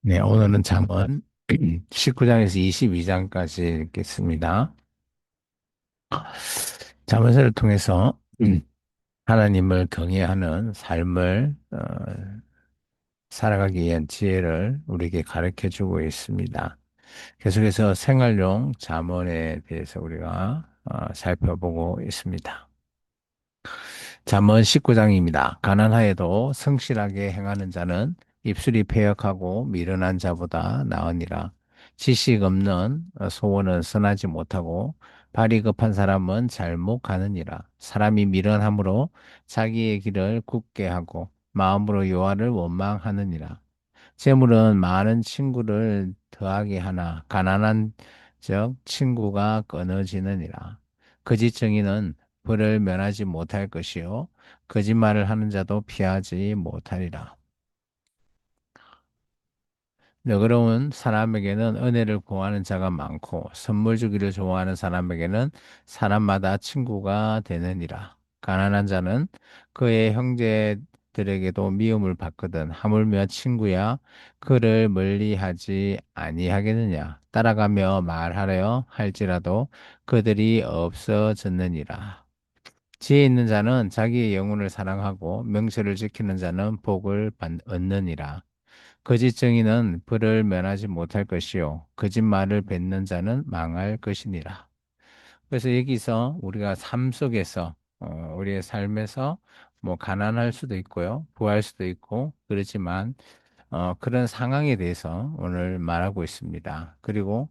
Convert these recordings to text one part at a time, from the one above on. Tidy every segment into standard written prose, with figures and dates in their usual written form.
네, 오늘은 잠언 19장에서 22장까지 읽겠습니다. 잠언서를 통해서 하나님을 경외하는 삶을 살아가기 위한 지혜를 우리에게 가르쳐 주고 있습니다. 계속해서 생활용 잠언에 대해서 우리가 살펴보고 있습니다. 잠언 19장입니다. 가난하여도 성실하게 행하는 자는 입술이 패역하고 미련한 자보다 나으니라. 지식 없는 소원은 선하지 못하고 발이 급한 사람은 잘못 가느니라. 사람이 미련함으로 자기의 길을 굳게 하고 마음으로 여호와를 원망하느니라. 재물은 많은 친구를 더하게 하나 가난한 적 친구가 끊어지느니라. 거짓 정의는 벌을 면하지 못할 것이요 거짓말을 하는 자도 피하지 못하리라. 너그러운 사람에게는 은혜를 구하는 자가 많고 선물 주기를 좋아하는 사람에게는 사람마다 친구가 되느니라. 가난한 자는 그의 형제들에게도 미움을 받거든 하물며 친구야 그를 멀리하지 아니하겠느냐. 따라가며 말하려 할지라도 그들이 없어졌느니라. 지혜 있는 자는 자기의 영혼을 사랑하고 명철을 지키는 자는 얻느니라. 거짓 증인은 벌을 면하지 못할 것이요 거짓말을 뱉는 자는 망할 것이니라. 그래서 여기서 우리가 삶 속에서 우리의 삶에서 뭐 가난할 수도 있고요, 부할 수도 있고 그렇지만 그런 상황에 대해서 오늘 말하고 있습니다. 그리고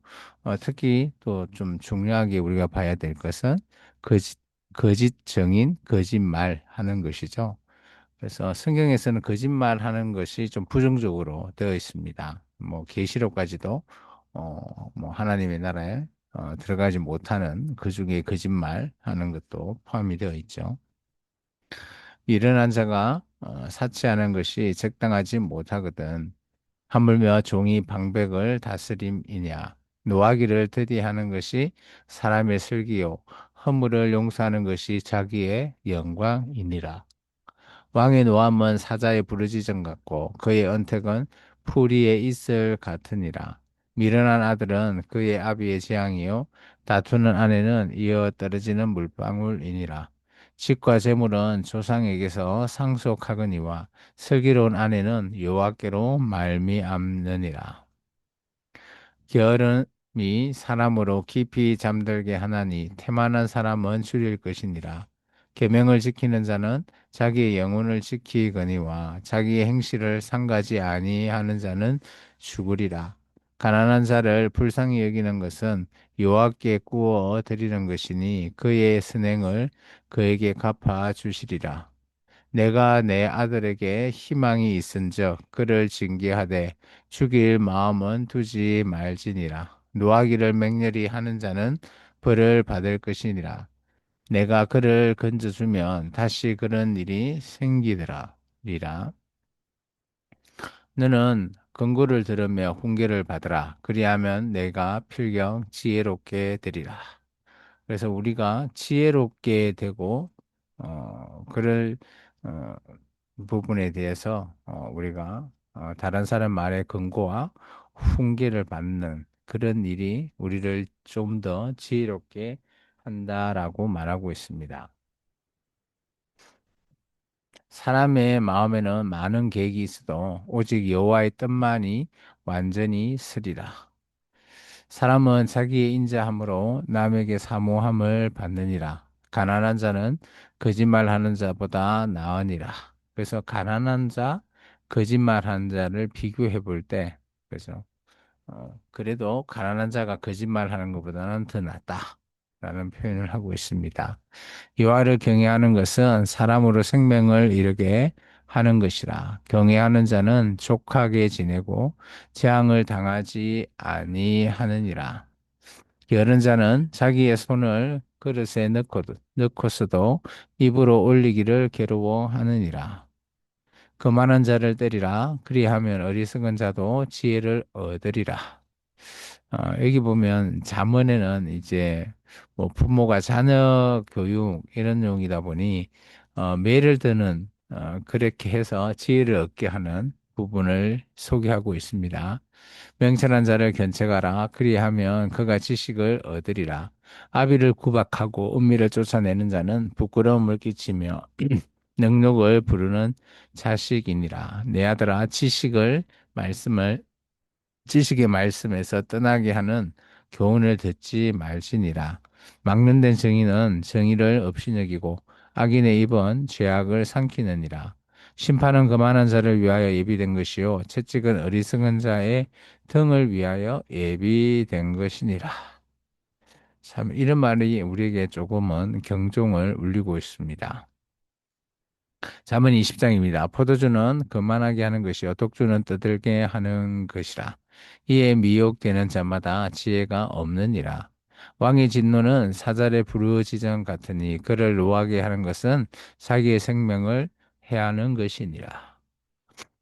특히 또 좀 중요하게 우리가 봐야 될 것은 거짓, 거짓 증인, 거짓말 하는 것이죠. 그래서 성경에서는 거짓말하는 것이 좀 부정적으로 되어 있습니다. 뭐 계시록까지도 뭐 하나님의 나라에 들어가지 못하는 그 중에 거짓말하는 것도 포함이 되어 있죠. 미련한 자가 사치하는 것이 적당하지 못하거든. 하물며 종이 방백을 다스림이냐. 노하기를 더디하는 것이 사람의 슬기요. 허물을 용서하는 것이 자기의 영광이니라. 왕의 노함은 사자의 부르짖음 같고 그의 언택은 풀이의 이슬 같으니라. 미련한 아들은 그의 아비의 재앙이요 다투는 아내는 이어 떨어지는 물방울이니라. 집과 재물은 조상에게서 상속하거니와 슬기로운 아내는 여호와께로 말미암느니라. 게으름이 사람으로 깊이 잠들게 하나니 태만한 사람은 줄일 것이니라. 계명을 지키는 자는 자기의 영혼을 지키거니와 자기의 행실을 상가지 아니하는 자는 죽으리라. 가난한 자를 불쌍히 여기는 것은 여호와께 구워 드리는 것이니 그의 선행을 그에게 갚아 주시리라. 내가 내 아들에게 희망이 있은즉 그를 징계하되 죽일 마음은 두지 말지니라. 노하기를 맹렬히 하는 자는 벌을 받을 것이니라. 내가 그를 건져주면 다시 그런 일이 생기더라. 리라. 너는 권고를 들으며 훈계를 받으라. 그리하면 내가 필경 지혜롭게 되리라. 그래서 우리가 지혜롭게 되고 그를 어, 부분에 대해서 우리가 다른 사람 말의 근거와 훈계를 받는 그런 일이 우리를 좀 더 지혜롭게 한다라고 말하고 있습니다. 사람의 마음에는 많은 계획이 있어도 오직 여호와의 뜻만이 완전히 쓰리라. 사람은 자기의 인자함으로 남에게 사모함을 받느니라. 가난한 자는 거짓말하는 자보다 나으니라. 그래서 가난한 자, 거짓말하는 자를 비교해 볼 때, 그래서 그래도 가난한 자가 거짓말하는 것보다는 더 낫다. 라는 표현을 하고 있습니다. 여호와를 경외하는 것은 사람으로 생명을 이루게 하는 것이라. 경외하는 자는 족하게 지내고 재앙을 당하지 아니하느니라. 게으른 자는 자기의 손을 그릇에 넣고서도 입으로 올리기를 괴로워하느니라. 거만한 자를 때리라. 그리하면 어리석은 자도 지혜를 얻으리라. 여기 보면 잠언에는 이제 뭐 부모가 자녀 교육 이런 내용이다 보니 매를 드는 그렇게 해서 지혜를 얻게 하는 부분을 소개하고 있습니다. 명철한 자를 견책하라. 그리하면 그가 지식을 얻으리라. 아비를 구박하고 은미를 쫓아내는 자는 부끄러움을 끼치며 능욕을 부르는 자식이니라. 내 아들아, 지식의 말씀에서 떠나게 하는 교훈을 듣지 말지니라. 막론된 정의는 정의를 없이 여기고 악인의 입은 죄악을 삼키느니라. 심판은 거만한 자를 위하여 예비된 것이요 채찍은 어리석은 자의 등을 위하여 예비된 것이니라. 참 이런 말이 우리에게 조금은 경종을 울리고 있습니다. 잠언 20장입니다. 포도주는 거만하게 하는 것이요 독주는 떠들게 하는 것이라. 이에 미혹되는 자마다 지혜가 없느니라. 왕의 진노는 사자의 부르짖음 같으니 그를 노하게 하는 것은 자기의 생명을 해하는 것이니라.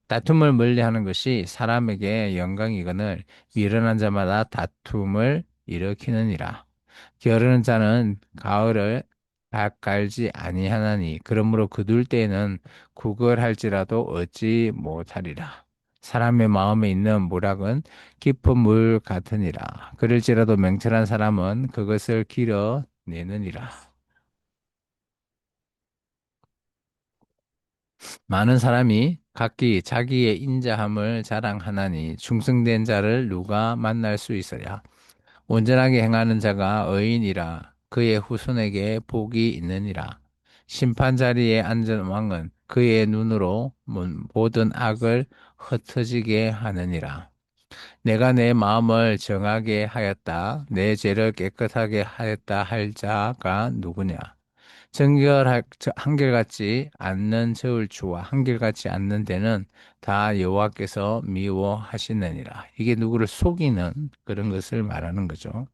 다툼을 멀리하는 것이 사람에게 영광이거늘 미련한 자마다 다툼을 일으키느니라. 게으르는 자는 가을을 갈지 아니하나니 그러므로 그들 때에는 구걸할지라도 얻지 못하리라. 사람의 마음에 있는 모락은 깊은 물 같으니라. 그럴지라도 명철한 사람은 그것을 길어내느니라. 많은 사람이 각기 자기의 인자함을 자랑하나니 충성된 자를 누가 만날 수 있어야. 온전하게 행하는 자가 의인이라 그의 후손에게 복이 있느니라. 심판 자리에 앉은 왕은 그의 눈으로 모든 악을 흩어지게 하느니라. 내가 내 마음을 정하게 하였다. 내 죄를 깨끗하게 하였다 할 자가 누구냐? 한결같지 않는 저울추와 한결같이 않는 데는 다 여호와께서 미워하시느니라. 이게 누구를 속이는 그런 것을 말하는 거죠.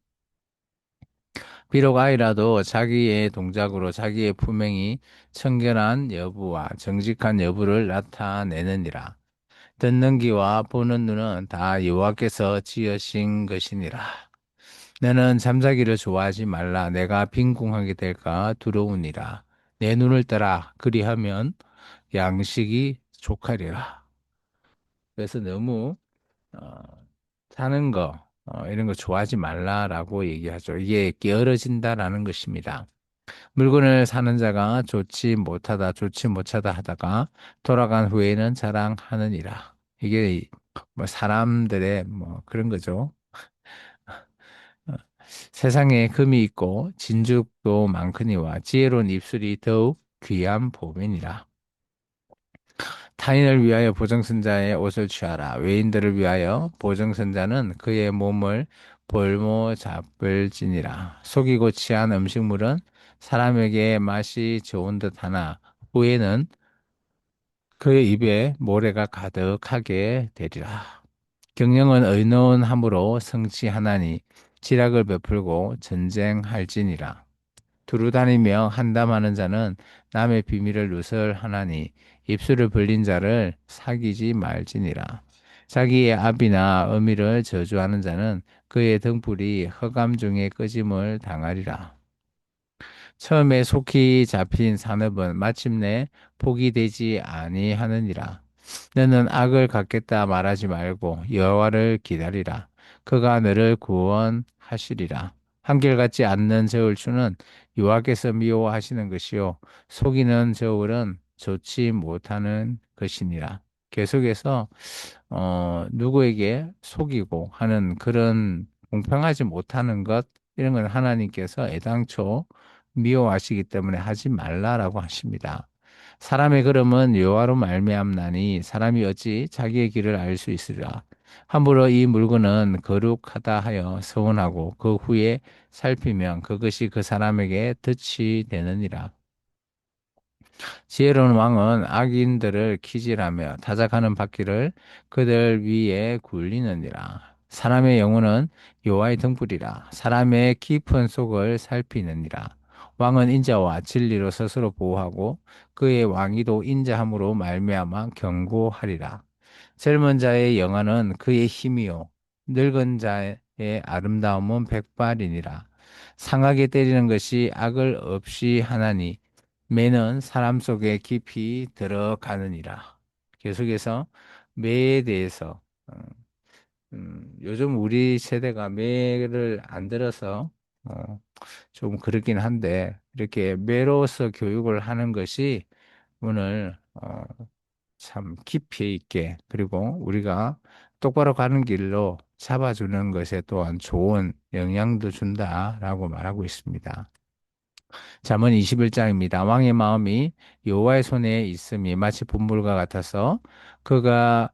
비록 아이라도 자기의 동작으로 자기의 품행이 청결한 여부와 정직한 여부를 나타내느니라. 듣는 귀와 보는 눈은 다 여호와께서 지으신 것이니라. 너는 잠자기를 좋아하지 말라. 내가 빈궁하게 될까 두려우니라. 내 눈을 떠라. 그리하면 양식이 족하리라. 그래서 너무 어, 사는 거 이런 거 좋아하지 말라라고 얘기하죠. 이게 게으러진다라는 것입니다. 물건을 사는 자가 좋지 못하다 하다가 돌아간 후에는 자랑하느니라. 이게 뭐 사람들의 뭐 그런 거죠. 어, 세상에 금이 있고 진죽도 많거니와 지혜로운 입술이 더욱 귀한 보배니라. 타인을 위하여 보정선자의 옷을 취하라. 외인들을 위하여 보정선자는 그의 몸을 볼모 잡을지니라. 속이고 취한 음식물은 사람에게 맛이 좋은 듯하나 후에는 그의 입에 모래가 가득하게 되리라. 경영은 의논함으로 성취하나니 지략을 베풀고 전쟁할지니라. 두루 다니며 한담하는 자는 남의 비밀을 누설하나니 입술을 벌린 자를 사귀지 말지니라. 자기의 압이나 어미를 저주하는 자는 그의 등불이 흑암 중에 꺼짐을 당하리라. 처음에 속히 잡힌 산업은 마침내 포기되지 아니하느니라. 너는 악을 갚겠다 말하지 말고 여호와를 기다리라. 그가 너를 구원하시리라. 한결같지 않는 저울추는 여호와께서 미워하시는 것이요 속이는 저울은 좋지 못하는 것이니라. 계속해서 누구에게 속이고 하는 그런 공평하지 못하는 것 이런 건 하나님께서 애당초 미워하시기 때문에 하지 말라라고 하십니다. 사람의 걸음은 여호와로 말미암나니 사람이 어찌 자기의 길을 알 수 있으리라. 함부로 이 물건은 거룩하다 하여 서원하고 그 후에 살피면 그것이 그 사람에게 덫이 되느니라. 지혜로운 왕은 악인들을 키질하며 타작하는 바퀴를 그들 위에 굴리느니라. 사람의 영혼은 여호와의 등불이라. 사람의 깊은 속을 살피느니라. 왕은 인자와 진리로 스스로 보호하고 그의 왕위도 인자함으로 말미암아 경고하리라. 젊은 자의 영화는 그의 힘이요 늙은 자의 아름다움은 백발이니라. 상하게 때리는 것이 악을 없이 하나니 매는 사람 속에 깊이 들어가느니라. 계속해서 매에 대해서 요즘 우리 세대가 매를 안 들어서 어, 좀 그렇긴 한데 이렇게 매로서 교육을 하는 것이 오늘 참 깊이 있게 그리고 우리가 똑바로 가는 길로 잡아주는 것에 또한 좋은 영향도 준다라고 말하고 있습니다. 잠언 21장입니다. 왕의 마음이 여호와의 손에 있음이 마치 분물과 같아서 그가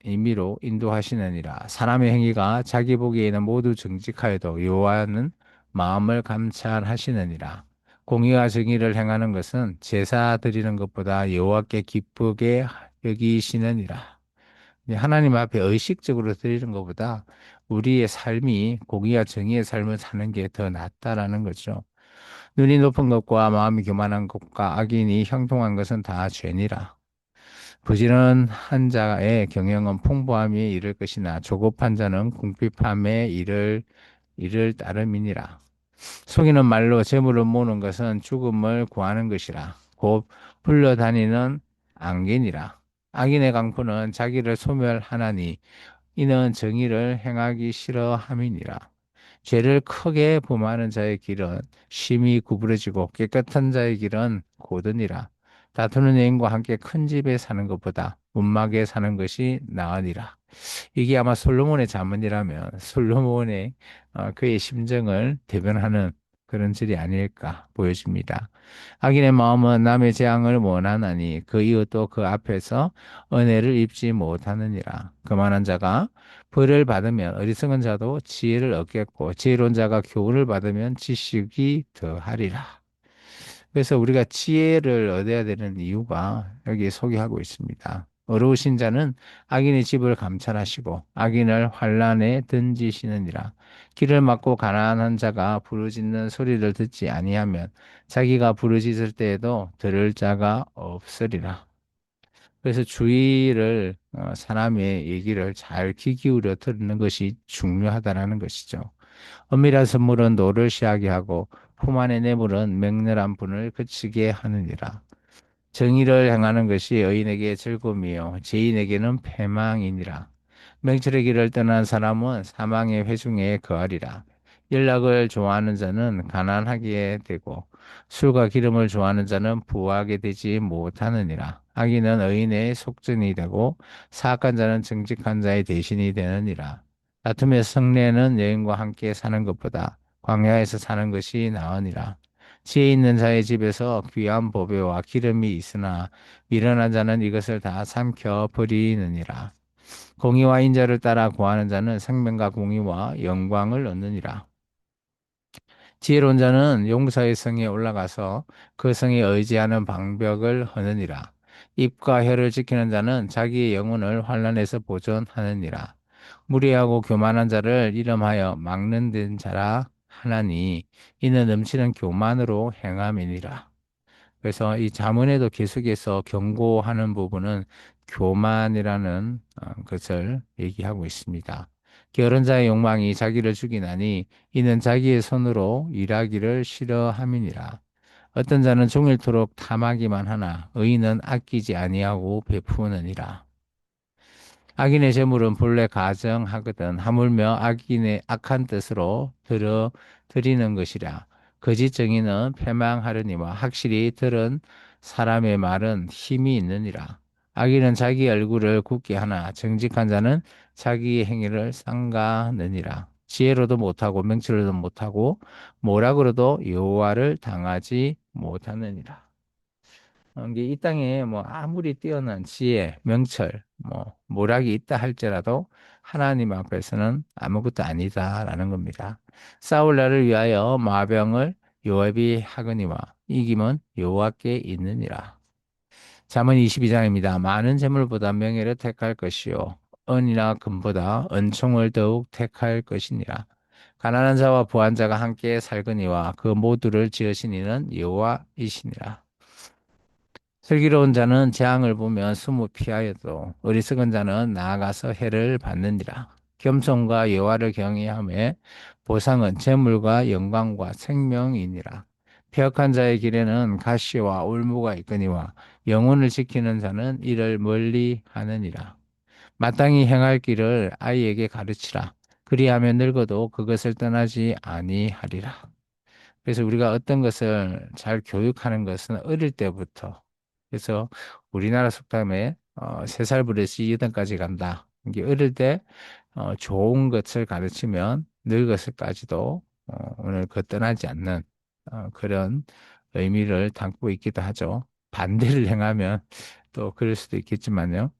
임의로 인도하시느니라. 사람의 행위가 자기 보기에는 모두 정직하여도 여호와는 마음을 감찰하시느니라. 공의와 정의를 행하는 것은 제사 드리는 것보다 여호와께 기쁘게 여기시느니라. 하나님 앞에 의식적으로 드리는 것보다 우리의 삶이 공의와 정의의 삶을 사는 게 더 낫다라는 거죠. 눈이 높은 것과 마음이 교만한 것과 악인이 형통한 것은 다 죄니라. 부지런한 자의 경영은 풍부함에 이를 것이나 조급한 자는 궁핍함에 이를 따름이니라. 속이는 말로 재물을 모으는 것은 죽음을 구하는 것이라. 곧 불려다니는 앙견이라. 악인의 강포는 자기를 소멸하나니 이는 정의를 행하기 싫어함이니라. 죄를 크게 범하는 자의 길은 심히 구부러지고 깨끗한 자의 길은 고드니라. 다투는 여인과 함께 큰 집에 사는 것보다 문막에 사는 것이 나으니라. 이게 아마 솔로몬의 잠언이라면 솔로몬의 그의 심정을 대변하는 그런 글이 아닐까 보여집니다. 악인의 마음은 남의 재앙을 원하나니 그 이웃도 그 앞에서 은혜를 입지 못하느니라. 그만한 자가 벌을 받으면 어리석은 자도 지혜를 얻겠고 지혜로운 자가 교훈을 받으면 지식이 더하리라. 그래서 우리가 지혜를 얻어야 되는 이유가 여기 소개하고 있습니다. 어려우신 자는 악인의 집을 감찰하시고 악인을 환란에 던지시느니라. 길을 막고 가난한 자가 부르짖는 소리를 듣지 아니하면 자기가 부르짖을 때에도 들을 자가 없으리라. 그래서 주의를 사람의 얘기를 잘 귀 기울여 듣는 것이 중요하다라는 것이죠. 은밀한 선물은 노를 시하게 하고 품 안의 뇌물은 맹렬한 분을 그치게 하느니라. 정의를 행하는 것이 의인에게 즐거움이요 죄인에게는 패망이니라. 명철의 길을 떠난 사람은 사망의 회중에 거하리라. 연락을 좋아하는 자는 가난하게 되고 술과 기름을 좋아하는 자는 부하게 되지 못하느니라. 악인은 의인의 속전이 되고 사악한 자는 정직한 자의 대신이 되느니라. 다툼의 성례는 여인과 함께 사는 것보다 광야에서 사는 것이 나으니라. 지혜 있는 자의 집에서 귀한 보배와 기름이 있으나 미련한 자는 이것을 다 삼켜 버리느니라. 공의와 인자를 따라 구하는 자는 생명과 공의와 영광을 얻느니라. 지혜로운 자는 용사의 성에 올라가서 그 성에 의지하는 방벽을 허느니라. 입과 혀를 지키는 자는 자기의 영혼을 환난에서 보존하느니라. 무리하고 교만한 자를 이름하여 막는 된 자라 하나니 이는 넘치는 교만으로 행함이니라. 그래서 이 잠언에도 계속해서 경고하는 부분은 교만이라는 것을 얘기하고 있습니다. 게으른 자의 욕망이 자기를 죽이나니 이는 자기의 손으로 일하기를 싫어함이니라. 어떤 자는 종일토록 탐하기만 하나 의인은 아끼지 아니하고 베푸느니라. 악인의 재물은 본래 가정하거든 하물며 악인의 악한 뜻으로 들어 드리는 것이라. 거짓 정의는 패망하려니와 확실히 들은 사람의 말은 힘이 있느니라. 악인은 자기 얼굴을 굳게 하나 정직한 자는 자기 행위를 삼가느니라. 지혜로도 못하고 명철로도 못하고 뭐라 그래도 여호와를 당하지 못하느니라. 이게 이 땅에 뭐 아무리 뛰어난 지혜, 명철, 뭐 모략이 있다 할지라도 하나님 앞에서는 아무것도 아니다라는 겁니다. 싸울 날을 위하여 마병을 요압이 하거니와 이김은 여호와께 있느니라. 잠언 22장입니다. 많은 재물보다 명예를 택할 것이요 은이나 금보다 은총을 더욱 택할 것이니라. 가난한 자와 부한 자가 함께 살거니와 그 모두를 지으신 이는 여호와이시니라. 슬기로운 자는 재앙을 보면 숨을 피하여도 어리석은 자는 나아가서 해를 받느니라. 겸손과 여호와를 경외하며 보상은 재물과 영광과 생명이니라. 패역한 자의 길에는 가시와 올무가 있거니와 영혼을 지키는 자는 이를 멀리 하느니라. 마땅히 행할 길을 아이에게 가르치라. 그리하면 늙어도 그것을 떠나지 아니하리라. 그래서 우리가 어떤 것을 잘 교육하는 것은 어릴 때부터. 그래서 우리나라 속담에 3살 버릇이 8까지 간다. 이게 어릴 때 좋은 것을 가르치면 늙었을까지도 오늘 그 떠나지 않는 그런 의미를 담고 있기도 하죠. 반대를 행하면 또 그럴 수도 있겠지만요.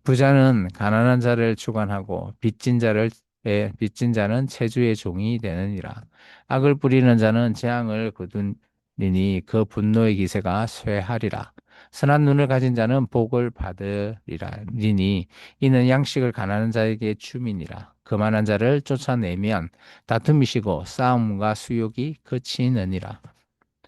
부자는 가난한 자를 주관하고 빚진 자는 채주의 종이 되느니라. 악을 뿌리는 자는 재앙을 거두리니 그 분노의 기세가 쇠하리라. 선한 눈을 가진 자는 복을 받으리니 이는 양식을 가난한 자에게 줌이니라. 거만한 자를 쫓아내면 다툼이 시고 싸움과 수욕이 그치느니라.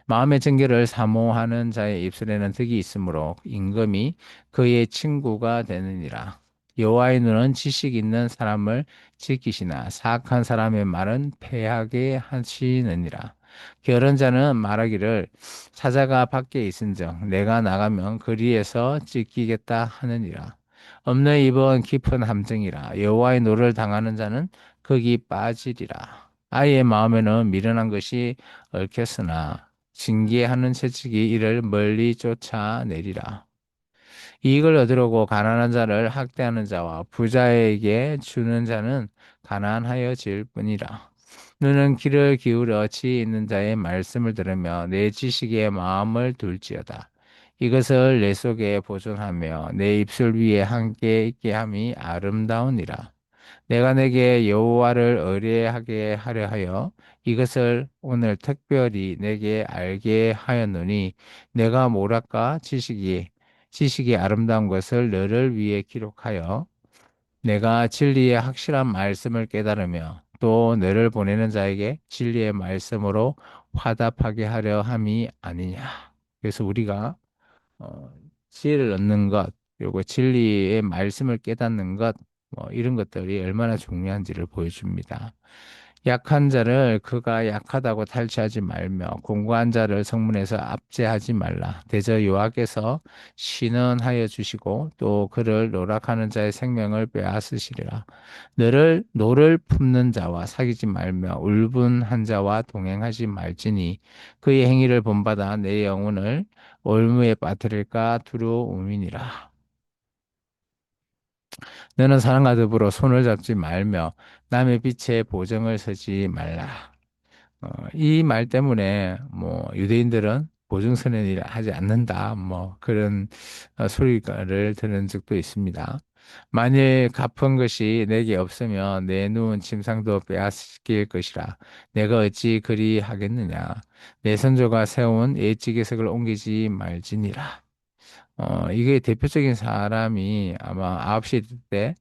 마음의 정결을 사모하는 자의 입술에는 덕이 있으므로 임금이 그의 친구가 되느니라. 여호와의 눈은 지식 있는 사람을 지키시나 사악한 사람의 말은 패하게 하시느니라. 게으른 자는 말하기를 사자가 밖에 있은즉 내가 나가면 거리에서 찢기겠다 하느니라. 없는 입은 깊은 함정이라 여호와의 노를 당하는 자는 거기 빠지리라. 아이의 마음에는 미련한 것이 얽혔으나 징계하는 채찍이 이를 멀리 쫓아내리라. 이익을 얻으려고 가난한 자를 학대하는 자와 부자에게 주는 자는 가난하여질 뿐이라. 너는 귀를 기울여 지혜 있는 자의 말씀을 들으며 내 지식에 마음을 둘지어다. 이것을 내 속에 보존하며 내 입술 위에 함께 있게 함이 아름다우니라. 내가 내게 여호와를 의뢰하게 하려 하여 이것을 오늘 특별히 내게 알게 하였노니 내가 뭐랄까 지식이 아름다운 것을 너를 위해 기록하여 내가 진리의 확실한 말씀을 깨달으며 또 너를 보내는 자에게 진리의 말씀으로 화답하게 하려 함이 아니냐. 그래서 우리가 어, 지혜를 얻는 것, 그리고 진리의 말씀을 깨닫는 것, 뭐 이런 것들이 얼마나 중요한지를 보여줍니다. 약한 자를 그가 약하다고 탈취하지 말며 공고한 자를 성문에서 압제하지 말라. 대저 여호와께서 신원하여 주시고 또 그를 노락하는 자의 생명을 빼앗으시리라. 너를 노를 품는 자와 사귀지 말며 울분한 자와 동행하지 말지니 그의 행위를 본받아 내 영혼을 올무에 빠뜨릴까 두려움이니라. 너는 사랑과 더불어 손을 잡지 말며 남의 빛에 보정을 서지 말라. 이 말 때문에 뭐 유대인들은 보증선언을 하지 않는다. 뭐 그런 소리를 들은 적도 있습니다. 만일 갚은 것이 내게 없으면 내 누운 침상도 빼앗길 것이라. 내가 어찌 그리 하겠느냐. 내 선조가 세운 예지계석을 옮기지 말지니라. 이게 대표적인 사람이 아마 9시 때,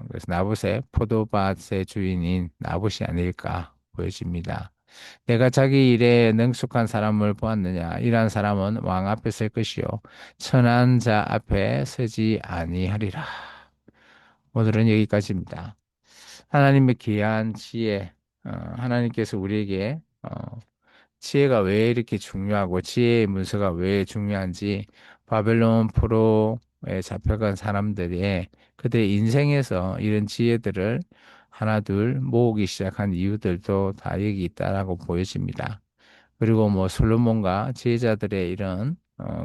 그래서 나봇의 포도밭의 주인인 나봇이 아닐까 보여집니다. 내가 자기 일에 능숙한 사람을 보았느냐? 이러한 사람은 왕 앞에 설 것이요. 천한 자 앞에 서지 아니하리라. 오늘은 여기까지입니다. 하나님의 귀한 지혜, 하나님께서 우리에게 지혜가 왜 이렇게 중요하고 지혜의 문서가 왜 중요한지 바벨론 포로에 잡혀간 사람들의 그들의 인생에서 이런 지혜들을 하나 둘 모으기 시작한 이유들도 다 여기 있다라고 보여집니다. 그리고 뭐 솔로몬과 지혜자들의 이런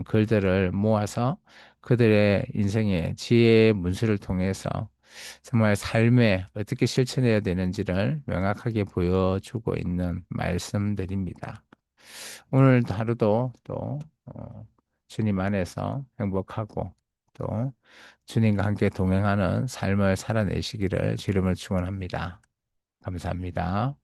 글들을 모아서 그들의 인생의 지혜의 문서를 통해서 정말 삶에 어떻게 실천해야 되는지를 명확하게 보여주고 있는 말씀들입니다. 오늘 하루도 또 주님 안에서 행복하고 또 주님과 함께 동행하는 삶을 살아내시기를 주름을 축원합니다. 감사합니다.